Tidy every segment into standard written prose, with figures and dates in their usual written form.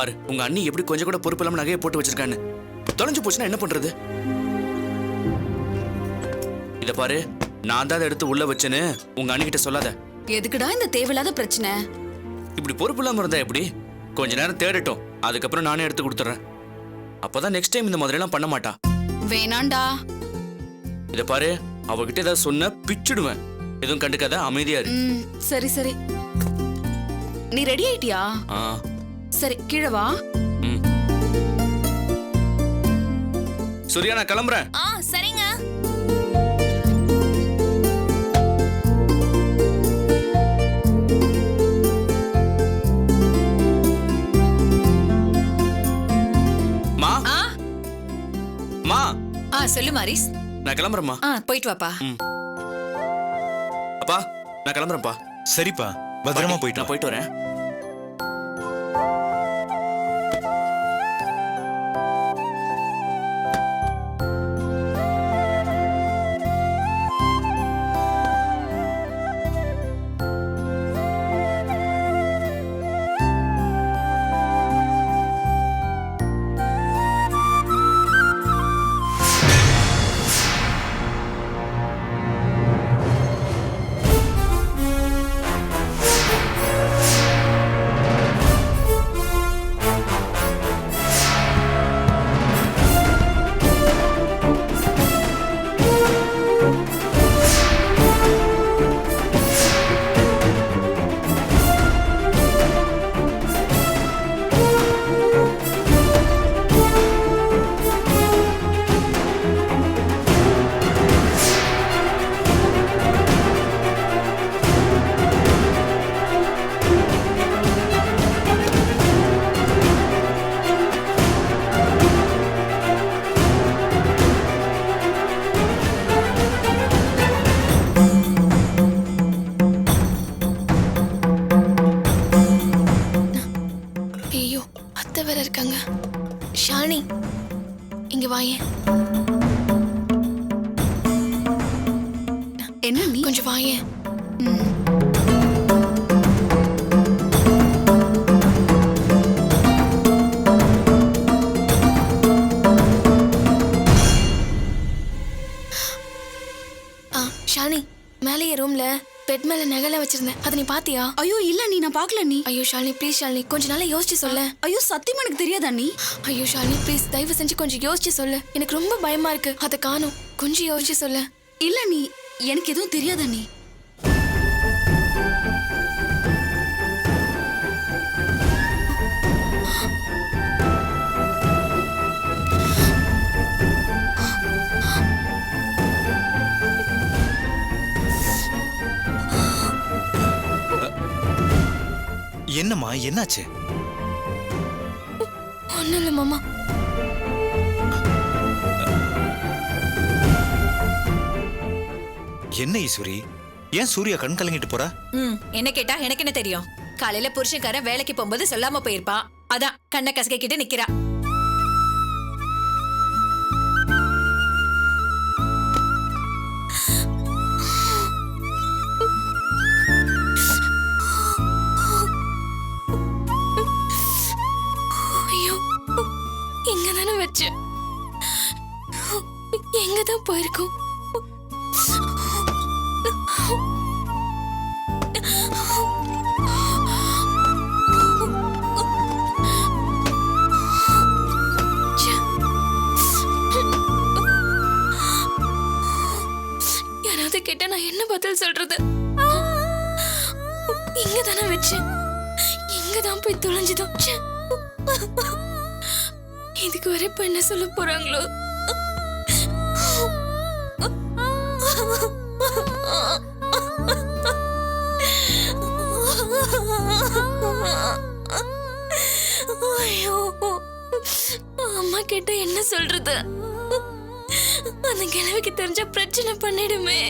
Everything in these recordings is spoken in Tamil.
பாரு உங்க அண்ணி எப்படி கொஞ்சம் கூட பொறுப்பு இல்லாம நகையை போட்டு வச்சிருக்கான்னு. தொலைஞ்சு போச்சுன்னா என்ன பண்றது? இத பாரு, நான் தான் அதை எடுத்து உள்ள வச்சேன்னு உங்க அண்ணி கிட்ட சொல்லாத. எதுக்குடா இந்த தேவையில்லாத பிரச்சனை? இப்படி பொறுப்பு இல்லாம இருந்தா எப்படி? கொஞ்ச நேரம் தேடட்டும், அதுக்கப்புறம் நானே எடுத்து கொடுத்துறேன். அப்பதான் நெக்ஸ்ட் டைம் இந்த மாதிரி எல்லாம் பண்ண மாட்டா. வேணாண்டா. இத பாரு, அவகிட்ட ஏதாவது சொன்ன பிச்சுடுவேன். எதுவும் கண்டுக்காத, அமைதியா இரு. சரி சரி. நீ ரெடி ஆயிட்டியா? சரி, கீழே வா. சூர்யா, நான் கிளம்புறேன். சரிங்க. மா மா சொல்லு மாரிஸ். நான் கிளம்புறேம்மா. போயிட்டு வாப்பா. அப்பா, நான் கிளம்புறேன்ப்பா. சரிப்பா, பத்திரமா போயிட்டு நான் போயிட்டு வரேன். இருக்காங்க. ஷாலினி, இங்க வாயே. என்ன நீ? கொஞ்சம் வாயே. ஷாலினி, மேலே ரூம்ல பெட் மேல நகல வச்சிருந்தேன். அத நீ பாத்தியா? ஐயோ இல்ல நீ, நான் பார்க்கல நீ. ஐயோ ஷாலினி ப்ளீஸ் ஷாலினி, கொஞ்ச நாளா யோசிச்சு சொல்ல. ஐயோ சத்தியமா எனக்கு தெரியாதா நீ? ஐயோ ஷாலினி ப்ளீஸ் தயவு செஞ்சு கொஞ்சம் யோசிச்சு சொல்லு. எனக்கு ரொம்ப பயமா இருக்கு. அத காணோம், கொஞ்சம் யோசிச்சு சொல்ல. இல்ல நீ, எனக்கு எதுவும் தெரியாதா நீ? என்னம்மா, என்னாச்சு? ஒண்ணும் இல்ல மாமா. என்ன ஈஸ்வரி, ஏன் சூர்யா கண் கலங்கிட்டு போறா? என்ன கேட்டா எனக்கு என்ன தெரியும்? காலையில புருஷன்காரன் வேலைக்கு போகும்போது சொல்லாம போயிருப்பா. அதான் கண்ணை கசக்கிட்டு நிக்கிறா. எங்கதானே வச்சு எங்கதான் போயிருக்கோம்? யாராவது கேட்டா நான் என்ன பதில் சொல்றது? இங்கதானே வச்சு எங்கதான் போய் தொலைஞ்சதோ. இதுக்கு வரை இப்ப என்ன சொல்ல போறாங்களோ? ஐயோ, அம்மா கிட்ட என்ன சொல்றது? அந்த கிழவிக்கு தெரிஞ்ச பிரச்சனை பண்ணிடுமே.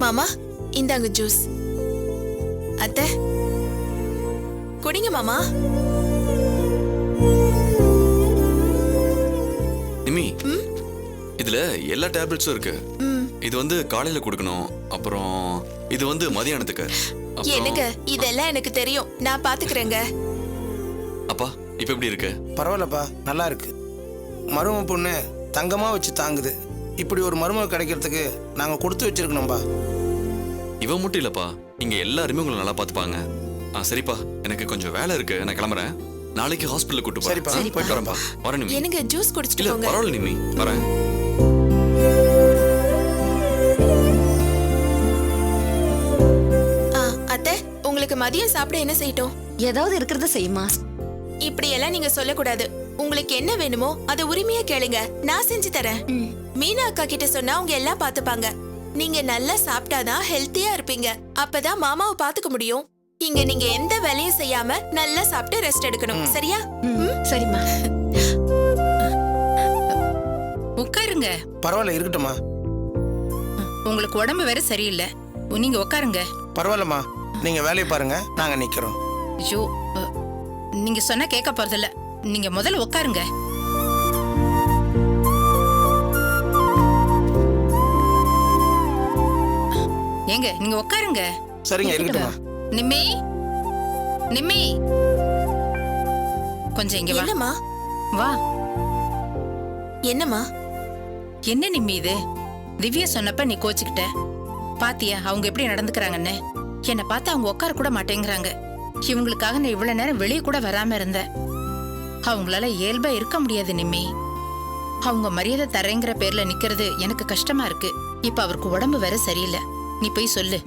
மாமா, இந்தாங்க ஜூஸ். அத்தை குடிங்க மாமா. நிமி, இதுல எல்லா டேப்லெட்ஸும் இருக்கு. இது வந்து காலையில கொடுக்கணும். அப்புறம் இது வந்து மதியானத்துக்கு. அப்புறம் எனக்கு இதெல்லாம் எனக்கு தெரியும், நான் பாத்துக்கிறேங்க. அப்பா இப்ப எப்படி இருக்கு? பரவாயில்லப்பா, நல்லா இருக்கு. மருமக பொண்ணு தங்கமா வச்சு தாங்குது. இப்படி ஒரு மருமக கிடைக்கிறதுக்கு நாங்க கொடுத்து வச்சிருக்கணும்பா. இவன் மட்டும் இல்லப்பா, இங்க எல்லாருமே உங்களை நல்லா பாத்துப்பாங்க. சரிப்பா, எனக்கு கொஞ்சம் வேலை இருக்கு, நான் கிளம்புறேன். நாளைக்கு ஹாஸ்பிட்டல் கூட்டு போறேன். சரிப்பா, போயிட்டு வரேன்ப்பா. வரேன் நிமி. எனக்கு ஜூஸ் குடிச்சிட்டு இல்ல போங்க. பரவாயில்ல நிமி, வரேன். அத்தை, உங்களுக்கு மதியம் சாப்பிட என்ன செய்யட்டும்? ஏதாவது இருக்கிறத செய்யுமா. இப்படி எல்லாம் நீங்க சொல்லக்கூடாது. உங்களுக்கு என்ன வேணுமோ அதை உரிமையா கேளுங்க, நான் செஞ்சு தரேன். மீனா அக்கா கிட்ட சொன்னா அவங்க எல்லாம் பாத்துப்பாங்க. நீங்க நல்லா சாப்பிட்டாதான் ஹெல்த்தியா இருப்பீங்க. அப்பதான் மாமாவை பாத்துக்க முடியும். இங்க நீங்க எந்த வேலையும் செய்யாம நல்லா சாப்பிட்டு ரெஸ்ட் எடுக்கணும், சரியா? சரிம்மா. உட்காருங்க. பரவாயில்ல, இருக்கட்டும்மா. உங்களுக்கு உடம்பு வேற சரியில்லை, நீங்க உட்காருங்க. பரவாயில்லம்மா, நீங்க வேலையை பாருங்க, நாங்க நிக்கிறோம். ஐயோ, நீங்க சொன்னா கேட்க போறதில்ல. நீங்க முதல்ல உட்காருங்க. ஏங்க நீங்க உட்காருங்க. சரிங்க, இருக்கட்டும்மா. நிம்மி, நிம்மி, கொஞ்சம் இங்க வா. என்னம்மா? வா. என்னம்மா? என்ன நிம்மி இது? திவ்யா சொன்னப்ப நீ கோச்சுக்கிட்ட. பாத்தியா அவங்க எப்படி நடந்துக்கிறாங்கன்னு? என்னை பார்த்து அவங்க உட்கார கூட மாட்டேங்கிறாங்க. இவங்களுக்காக நான் இவ்வளவு நேரம் வெளியே கூட வராம இருந்தேன். அவங்களால இயல்பா இருக்க முடியாது நிம்மி. அவங்க மரியாதை தரேங்கிற பேர்ல நிக்கிறது எனக்கு கஷ்டமா இருக்கு. இப்ப அவருக்கு உடம்பு வேற சரியில்லை. நீ போய் சொல்லு.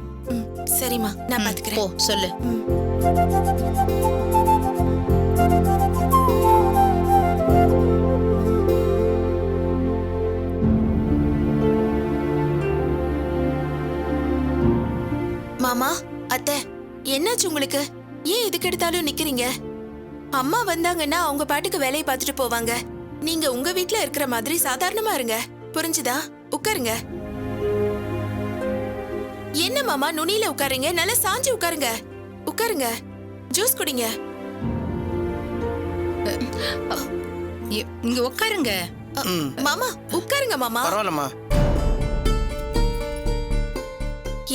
சரிம்மா, நான் போ பாத்துக்கிறேன். சொல்லு. மாமா, அத்தை, என்னாச்சு உங்களுக்கு? ஏன் இதுக்கு எடுத்தாலும் நிக்கிறீங்க? அம்மா வந்தாங்கன்னா அவங்க பாட்டுக்கு வேலையை பார்த்துட்டு போவாங்க. நீங்க உங்க வீட்ல இருக்கிற மாதிரி சாதாரணமா இருங்க, புரிஞ்சுதா? உட்காருங்க. என்ன மாமா நுனியில உட்காருங்க, நல்லா சாஞ்சு உட்காருங்க. உட்காருங்க, ஜூஸ் குடிங்க. இங்க உட்காருங்க. மாமா உட்காருங்க. மாமா பரவாயில்லம்மா,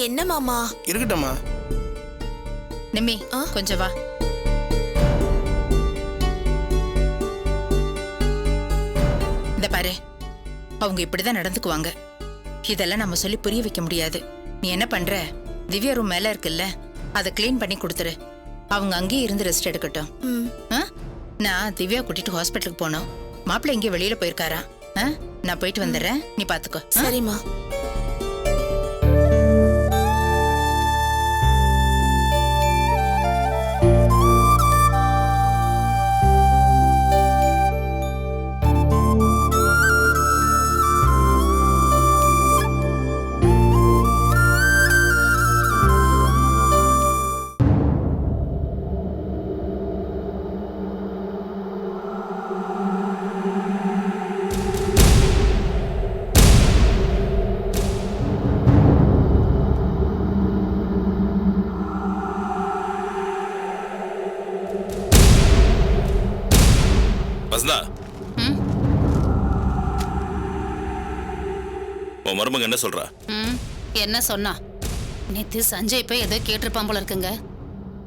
என்ன மாமா? இருக்கட்டும்மா. நிம்மி கொஞ்சம் வா. இந்த பாரு, அவங்க இப்படிதான் நடந்துக்குவாங்க. இதெல்லாம் நம்ம சொல்லி புரிய வைக்க முடியாது. நீ என்ன பண்ற? திவ்யா ரூம் மேல இருக்குல்ல, அதை கிளீன் பண்ணி கொடுத்துரு. அவங்க அங்கேயே இருந்து ரெஸ்ட் எடுக்கட்டும். நான் திவ்யா கூட்டிட்டு ஹாஸ்பிட்டலுக்கு போனோம். மாப்பிள்ளை எங்கேயும் வெளியில போயிருக்காரா? நான் போயிட்டு வந்துடுறேன், நீ பாத்துக்கோ. சரிம்மா. வசந்தா, உன் மருமக என்ன சொல்றா? என்ன சொன்னா? நேத்து சஞ்சய் போய் ஏதோ கேட்டிருப்பான் போல இருக்குங்க.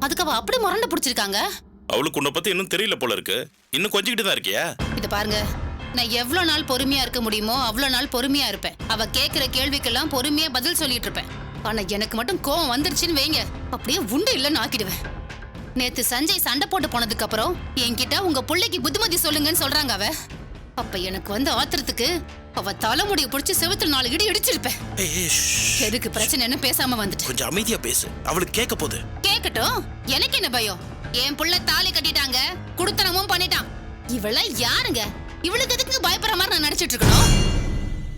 அதுக்கு அவ அப்படி முரண்ட பிடிச்சிருக்காங்க. அவளுக்கு உன்னை பத்தி இன்னும் தெரியல போல இருக்கு. இன்னும் கொஞ்சிக்கிட்டு தான் இருக்கியா? இது பாருங்க, நான் எவ்வளவு நாள் பொறுமையா இருக்க முடியுமோ அவ்வளவு நாள் பொறுமையா இருப்பேன். அவ கேக்குற கேள்விக்கெல்லாம் பொறுமையா பதில் சொல்லிட்டு இருப்பேன். ஆனா எனக்கு மட்டும் கோவம் வந்துருச்சுன்னு வைங்க, அப்படியே உண்டு இல்லைன்னு ஆக்கிடுவேன். நேத்து சஞ்சய் சண்டை போட்டு போனதுக்கு அப்புறம் என்கிட்ட உங்க பிள்ளைக்கு புத்திமதி சொல்லுங்கன்னு சொல்றாங்க அவ. அப்ப எனக்கு வந்து ஆத்திரத்துக்கு அவ தலைமுடியை பிடிச்சி செவுத்துல 4 இடி இடிச்சிருப்பேன். எதுக்கு பிரச்சனைன்னு பேசாம வந்துட்டு. கொஞ்சம் அமைதியா பேசு, அவளுக்கு கேட்க போகுது. கேக்கட்டும், எனக்கு என்ன பயம்? என் புள்ள தாலி கட்டிட்டாங்க, குடுத்தனமும் பண்ணிட்டான். இவள யாருங்க? இவளுக்கு எதுக்கு பயப்படுற மாதிரி நான் நடிச்சிட்டு இருக்கணும்?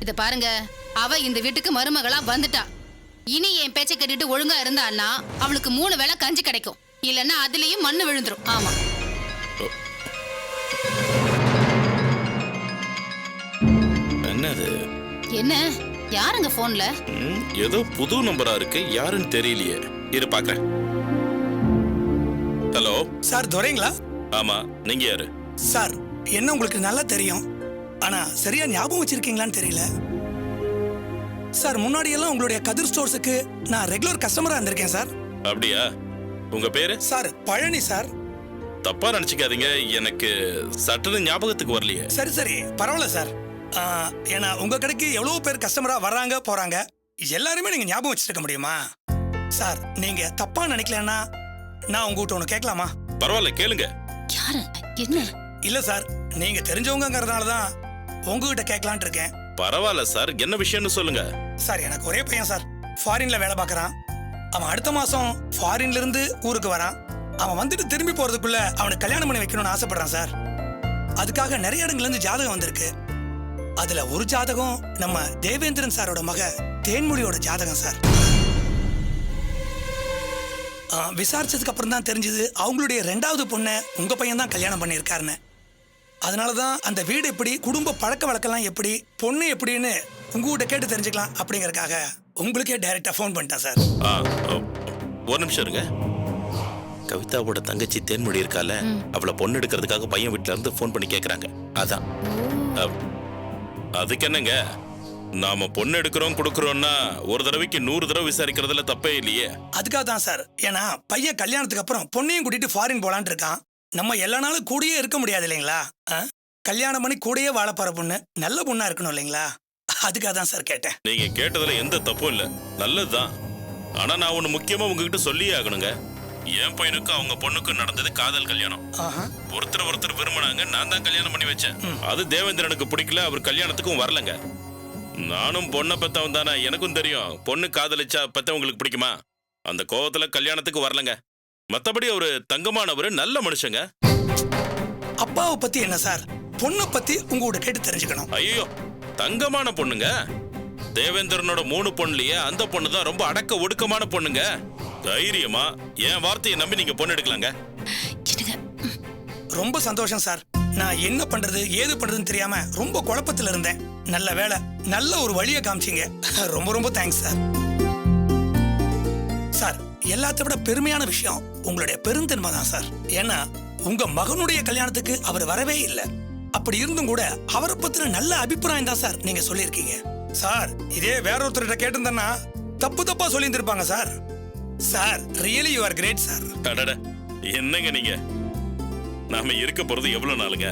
இத பாருங்க, அவ இந்த வீட்டுக்கு மருமகளா வந்துட்டா. இனி என் பேச்சை கட்டிட்டு ஒழுங்கா இருந்தான்னா அவளுக்கு 3 வேளை கஞ்சி கிடைக்கும். இல்லன்னா அதுலயும் மண்ணு விழுந்துரும். ஆமா. என்னது? என்ன யாருங்க போன்ல? ஏதோ புது நம்பரா இருக்கு, யாருன்னு தெரியலையே. இரு பாக்குறேன். ஹலோ சார், துரைங்களா? ஆமா, நீங்க யாரு? சார் என்ன உங்களுக்கு நல்லா தெரியும், ஆனா சரியா ஞாபகம் வச்சிருக்கீங்களான்னு தெரியல. சார் முன்னாடி எல்லாம் உங்களுடைய கதிர் ஸ்டோர்ஸுக்கு நான் ரெகுலர் கஸ்டமரா இருந்திருக்கேன் சார். அப்படியா? உங்க பேரு? Sir Palani sir. தப்பா நினைச்சுக்காதீங்க, எனக்கு சட்டுன்னு ஞாபகத்துக்கு வரலையே. சரி சரி பரவாயில்ல சார். ஏன்னா உங்க கடைக்கு எவ்வளவு பேர் கஸ்டமரா வர்றாங்க போறாங்க, எல்லாருமே நீங்க ஞாபகம் வச்சிருக்க முடியுமா? சார் நீங்க தப்பா நினைக்கலன்னா நான் உங்ககிட்ட ஒண்ணு கேட்கலாமா? பரவாயில்ல, கேளுங்க. யாரு என்ன? இல்ல சார், நீங்க தெரிஞ்சவங்கிறதுனால தான் உங்ககிட்ட கேட்கலான் இருக்கேன். பரவாயில்ல சார், என்ன விஷயம்னு சொல்லுங்க. சார் எனக்கு ஒரே பையன் சார், ஃபாரின்ல வேலை பார்க்கறான். அவன் அடுத்த மாசம் ஃபாரின்ல இருந்து ஊருக்கு வரான். அவன் வந்துட்டு திரும்பி போறதுக்குள்ள அவனுக்கு கல்யாணம் பண்ணி வைக்கணும்னு ஆசைப்படுறான் சார். அதுக்காக நிறைய இடங்கள்ல இருந்து ஜாதகம் வந்திருக்கு. அதுல ஒரு ஜாதகம் நம்ம தேவேந்திரன் சாரோட மக தேன்மொழியோட ஜாதகம் சார். விசாரிச்சதுக்கு அப்புறம் தான் தெரிஞ்சது அவங்களுடைய 2வது பொண்ணை உங்க பையன் தான் கல்யாணம் பண்ணியிருக்காருன்னு. அதனாலதான் அந்த வீடு எப்படி, குடும்ப பழக்க வழக்கெல்லாம் எப்படி, பொண்ணு எப்படின்னு உங்ககிட்ட கேட்டு தெரிஞ்சுக்கலாம் அப்படிங்கறதுக்காக உங்களுக்கே டைரக்டா ஃபோன் பண்ணிட்டேன் சார். ஒரு நிமிஷம் இருங்க. கவிதாவோட தங்கச்சி தேன்மொழி இருக்கால, அவளை பொண்ணு எடுக்கிறதுக்காக பையன் வீட்டுல இருந்து ஃபோன் பண்ணி கேக்குறாங்க. அதான். அதுக்கு என்னங்க, நாம பொண்ணு எடுக்கிறோம் கொடுக்கறோம்னா ஒரு தடவைக்கு 100 தடவை விசாரிக்கிறதுல தப்பே இல்லையே. அதுக்காக தான் சார். ஏன்னா பையன் கல்யாணத்துக்கு அப்புறம் பொண்ணையும் கூட்டிட்டு ஃபாரின் போலான்னு இருக்கான். நம்ம எல்லா நாளும் கூடயே இருக்க முடியாது இல்லைங்களா? கல்யாணம் பண்ணி கூடயே வாழ போற பொண்ணு நல்ல பொண்ணா இருக்கணும் இல்லைங்களா? அதுக்காக தான் சார் கேட்டேன். நீங்க கேட்டதுல எந்த தப்பும் இல்ல, நல்லதுதான். ஆனா நான் ஒண்ணு முக்கியமா உங்ககிட்ட சொல்லியே ஆகணுங்க. என் பையனுக்கும் அவங்க பொண்ணுக்கும் நடந்தது காதல் கல்யாணம். ஒருத்தர் விரும்பினாங்க, நான் தான் கல்யாணம் பண்ணி வச்சேன். அது தேவேந்திரனுக்கு பிடிக்கல, அவர் கல்யாணத்துக்கும் வரலங்க. நானும் பொண்ணை பெத்தவன் தானே, எனக்கும் தெரியும் பொண்ணு காதலிச்சா பெத்தவங்களுக்கு பிடிக்குமா. அந்த கோவத்துல கல்யாணத்துக்கு வரலங்க. மத்தபடி அவரு தங்கமானவரு, நல்ல மனுஷங்க. அப்பாவை பத்தி என்ன சார், பொண்ணை பத்தி உங்களோட கேட்டு தெரிஞ்சுக்கணும். ஐயோ, தங்கமான பொண்ணுங்க. தேவேந்திரனோட 3 பொண்ணுலயே அந்த பொண்ணு தான் ரொம்ப அடக்க ஒடுக்கமான பொண்ணுங்க. தைரியமா என் வார்த்தையை நம்பி நீங்க பொண்ணு எடுக்கலாங்க. ரொம்ப சந்தோஷம் சார். நான் என்ன பண்றது ஏது பண்றதுன்னு தெரியாம ரொம்ப குழப்பத்துல இருந்தேன். நல்ல வேலை, நல்ல ஒரு வழியை காமிச்சீங்க. ரொம்ப ரொம்ப தேங்க்ஸ் சார். சார் எல்லாத்த விட பெருமையான விஷயம் உங்களுடைய பெருந்தன்மை தான் சார். ஏன்னா உங்க மகனுடைய கல்யாணத்துக்கு அவர் வரவே இல்லை. அப்படி இருந்தும் கூட அவரை பத்தின நல்ல அபிப்பிராயம் தான் சார் நீங்க சொல்லியிருக்கீங்க. சார் இதே வேற ஒருத்தர்கிட்ட கேட்டிருந்தேன்னா தப்பு தப்பா சொல்லி இருந்திருப்பாங்க sir. Sir really you are great sir. என்னங்க நீங்க, நாம இருக்க போறது எவ்வளவு நாளுங்க?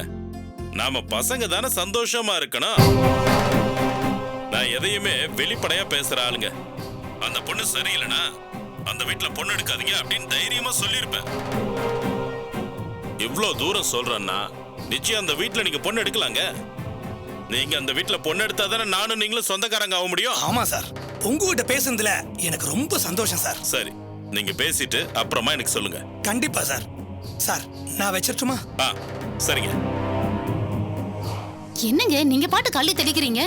நாம பசங்க தானே சந்தோஷமா இருக்கணும். நான் எதையுமே வெளிப்படையா பேசுற ஆளுங்க. அந்த பொண்ணு சரியில்லைனா அந்த வீட்டுல பொண்ணு எடுக்காதீங்க அப்படின்னு தைரியமா சொல்லியிருப்பேன். இவ்வளவு தூரம் சொல்றேன்னா நிச்சயம் அந்த வீட்டுல நீங்க பொண்ணு எடுக்கலாங்க. நீங்க அந்த வீட்டுல பொண்ணு எடுத்தா தானே நானும் நீங்களும் சொந்தக்காரங்க ஆக முடியும். ஆமா சார், உங்ககிட்ட பேசுனதுல எனக்கு ரொம்ப சந்தோஷம் சார். சரி, நீங்க பேசிட்டு அப்புறமா எனக்கு சொல்லுங்க. கண்டிப்பா சார். சார் நான் வச்சிரட்டுமா? சரிங்க. என்னங்க நீங்க பாட்டு கள்ளி தெளிக்கிறீங்க?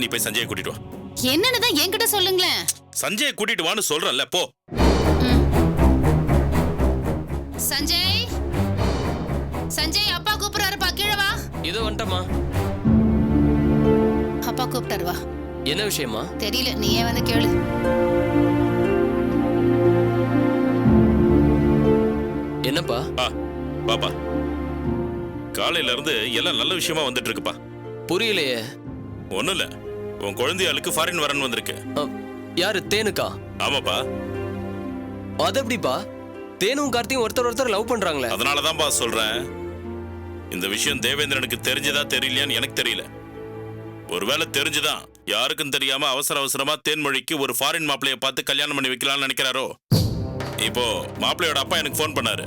நீ போய் சஞ்சயை கூட்டிட்டு வா. என்னன்னு தான் என்கிட்ட சொல்லுங்களேன். சஞ்சயை கூட்டிட்டு வான்னு சொல்றேன்ல, போ. சஞ்சய், சஞ்சய் அப்பா கூப்பிடுறாருப்பா, கீழே வா. இதோ வந்துட்டமா. அப்பா கூப்பிட்டாரு, வா. என்ன விஷயமா? தெரியல, நீயே வந்து கேளு. என்னப்பா? பாப்பா, காலையில இருந்து எல்லாம் நல்ல விஷயமா வந்துட்டு இருக்குப்பா. புரியலையே. ஒண்ணும் இல்ல, உன் குழந்தையாளுக்கு ஃபாரின் வரன் வந்திருக்கு. யாரு, தேனுக்கா? ஆமாப்பா. அது எப்படிப்பா? தேனும் கார்த்தியும் ஒருத்தர் லவ் பண்றாங்களே. அதனாலதான்ப்பா சொல்றேன். இந்த விஷயம் தேவேந்திரனுக்கு தெரிஞ்சதா தெரியலையான்னு எனக்கு தெரியல. ஒருவேளை தெரிஞ்சுதான் யாருக்கும் தெரியாம அவசரமா தேன்மொழிக்கு ஒரு ஃபாரின் மாப்பிளைய பார்த்து கல்யாணம் பண்ணி வைக்கலாம்னு நினைக்கிறாரோ. இப்போ மாப்பிள்ளையோட அப்பா எனக்கு ஃபோன் பண்ணாரு.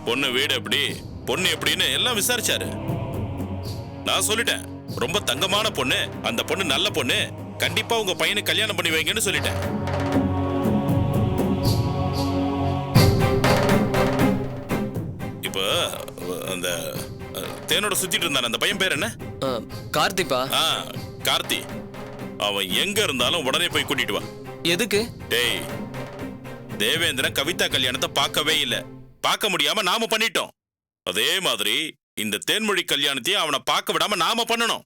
பொண்ணு வீடு எப்படி, பொண்ணு எப்படின்னு எல்லாம் விசாரிச்சாரு. நான் சொல்லிட்டேன், ரொம்ப தங்கமான பொண்ணு, அந்த பொண்ணு நல்ல பொண்ணு, கண்டிப்பா உங்க பையனுக்கு கல்யாணம் பண்ணி வைங்கன்னு சொல்லிட்டேன். இப்போ அந்த தேனோட சுத்திட்டு இருந்தான் அந்த பையன் பேர் என்ன? கார்த்திப்பா. கார்த்தி. அவன் எங்க இருந்தாலும் உடனே போய் கூட்டிட்டு வா. எதுக்கு? டேய், தேவேந்திரன் கவிதா கல்யாணத்தை பார்க்கவே இல்லை. பார்க்க முடியாம நாம பண்ணிட்டோம். அதே மாதிரி இந்த தேன்மொழி கல்யாணத்தையும் அவனை பார்க்க விடாம நாம பண்ணணும்.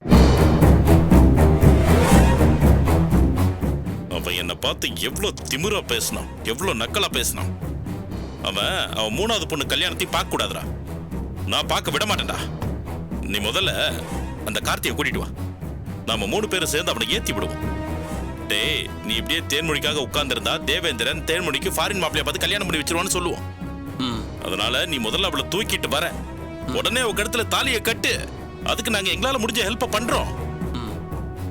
அவன் என்னை பார்த்து எவ்வளவு திமிரா பேசினான், எவ்வளவு நக்கலா பேசினான். அவன் 3வது பொண்ணு கல்யாணத்தையும் பார்க்க கூடாதுடா. நான் பார்க்க விட மாட்டேன்டா. நீ முதல்ல அந்த கார்த்தியை கூட்டிட்டு வா. நாம 3 பேரும் சேர்ந்து அவனை ஏத்தி விடுவோம். டேய், நீ இப்படியே தேன்மொழிக்காக உட்கார்ந்திருந்தா தேவேந்திரன் தேன்மொழிக்கு ஃபாரின் மாப்பிளைய பார்த்து கல்யாணம் பண்ணி வச்சிருவான்னு சொல்லுவோம். அதனால நீ முதல்ல அவளை தூக்கிட்டு வர, உடனே உங்க இடத்துல தாலியை கட்டு, அதுக்கு நாங்க எங்களால முடிஞ்ச ஹெல்ப் பண்றோம்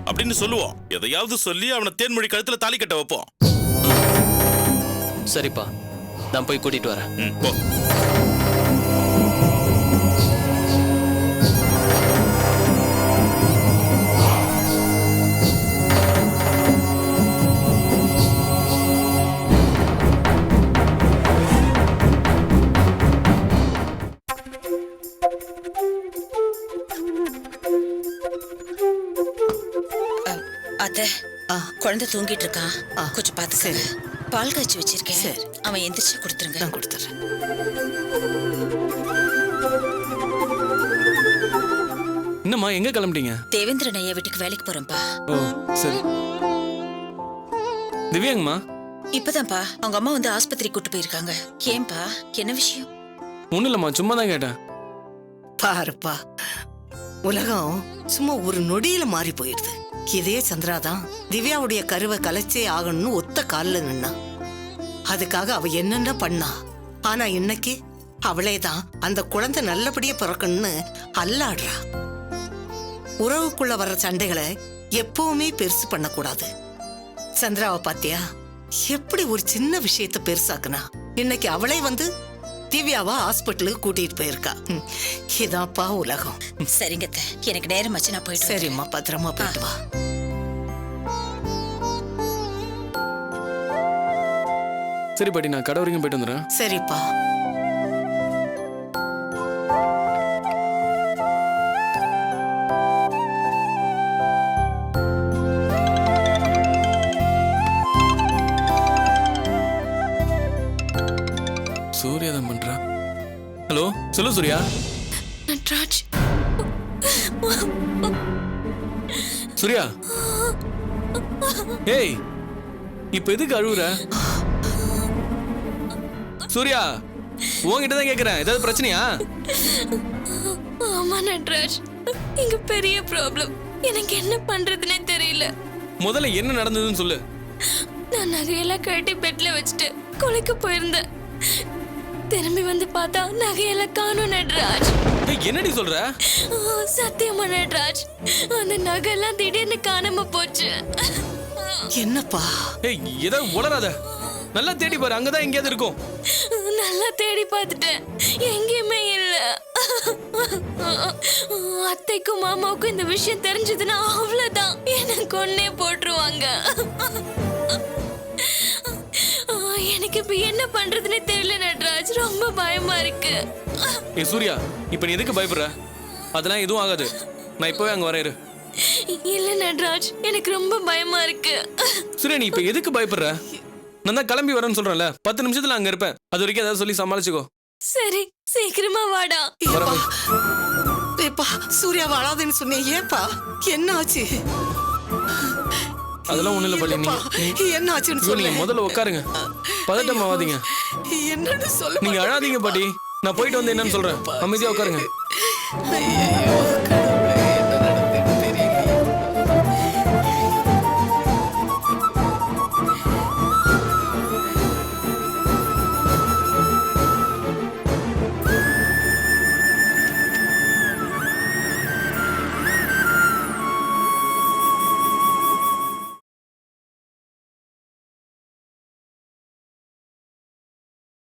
அப்படின்னு சொல்லுவோம். எதையாவது சொல்லி அவனை தேன்மொழி கழுத்துல தாலி கட்ட வைப்போம். சரிப்பா, நான் போய் கூட்டிட்டு வரேன். போ. அத்தை, குழந்தை தூங்கிட்டு இருக்கான், கொஞ்சம் பாத்துக்க. பால் காய்ச்சி வச்சிருக்கேன், அவன் எந்திரிச்சு கொடுத்துருங்க. நான் கொடுத்துறேன். என்னம்மா எங்க கிளம்பிட்டீங்க? தேவேந்திரன் ஐயா வீட்டுக்கு வேலைக்கு போறேன்ப்பா. ஓ சரி. திவ்யாங்கம்மா? இப்பதான்ப்பா அவங்க அம்மா வந்து ஆஸ்பத்திரி கூட்டு போயிருக்காங்க. ஏன்பா, என்ன விஷயம்? ஒண்ணும் இல்லம்மா, சும்மா தான் கேட்டேன். பாருப்பா, உலகம் சும்மா ஒரு நொடியில மாறி போயிடுது. இதே சந்திராதான் திவ்யாவுடைய கருவை கலைச்சே ஆகணும்னு ஒத்த காலில் நின்னா. அதுக்காக அவ என்னென்ன பண்ணா. ஆனா இன்னைக்கு அவளேதான் அந்த குழந்தை நல்லபடியா பிறக்கணும்னு அல்லாடுறா. உறவுக்குள்ள வர்ற சண்டைகளை எப்பவுமே பெருசு பண்ணக்கூடாது. சந்திராவை பாத்தியா, எப்படி ஒரு சின்ன விஷயத்த பெருசாக்குனா. இன்னைக்கு அவளே வந்து திவ்யாவா ஹாஸ்பிட்டலுக்கு கூட்டிட்டு போயிருக்கா. இதாப்பா உலகம். சரிங்க, எனக்கு நேரம் ஆச்சு, நான் போயிட்டு. சரிம்மா, பத்திரமா போயிட்டு வா. சரி பாட்டி, நான் கடை வரைக்கும் போயிட்டு வந்துடுறேன். சரிப்பா. சூர்யா தான் பண்றா. ஹலோ, சொல்லு சூர்யா. நட்ராஜ். சூர்யா, ஏய், இப்ப எதுக்கு அழுவுற? சூர்யா, உன்கிட்ட தான் கேக்குறேன், ஏதாவது பிரச்சனையா? ஆமா நட்ராஜ், இங்க பெரிய ப்ராப்ளம். எனக்கு என்ன பண்றதுன்னே தெரியல. முதல்ல என்ன நடந்ததுன்னு சொல்லு. நான் நகையெல்லாம் கட்டி பெட்ல வச்சுட்டு குளிக்க போயிருந்தேன். திரும்பி வந்து பார்த்தா நகையெல்லாம் காணோம் நட்ராஜ். என்னடி சொல்ற? சத்தியமா நட்ராஜ், அந்த நகையெல்லாம் திடீர்னு காணாம போச்சு. என்னப்பா? ஏய், ஏதாவது உளறாத. நல்லா தேடி பாரு, அங்கதான் எங்கேயாவது இருக்கும். நல்லா தேடி பார்த்துட்டேன், எங்கேயுமே இல்ல. அத்தைக்கும் மாமாவுக்கும் இந்த விஷயம் தெரிஞ்சதுன்னா அவ்வளவுதான், எனக்கு கொன்னே போட்டுருவாங்க. எனக்கு இப்ப என்ன பண்றதுன்னே தெரியல நட்ராஜ், ரொம்ப பயமா இருக்கு. ஏய் சூர்யா, இப்ப நீ எதுக்கு பயப்படுற? அதெல்லாம் எதுவும் ஆகாது, நான் இப்பவே அங்க வரேன். இல்ல நட்ராஜ், எனக்கு ரொம்ப பயமா இருக்கு. சூர்யா, நீ இப்ப எதுக்கு பயப்படுற? நான் தான் கிளம்பி வரேன்னு சொல்றேன்ல, 10 நிமிஷத்துல அங்க இருப்பேன். அது வரைக்கும் ஏதாவது சொல்லி சமாளிச்சுக்கோ. சரி, சீக்கிரமா வாடா. ஏப்பா, சூர்யா அழாதுன்னு சொன்னேன், ஏப்பா என்ன ஆச்சு? அதெல்லாம் ஒண்ணு இல்ல பாட்டி, என்ன ஆச்சுன்னு சொல்லு. நீங்க முதல்ல உட்காருங்க, பதட்டம் ஆகாதீங்க. என்னன்னு சொல்ல. நீங்க அழாதீங்க பாட்டி, நான் போயிட்டு வந்து என்னன்னு சொல்றேன். அமைதியா உட்காருங்க. ஐயோ.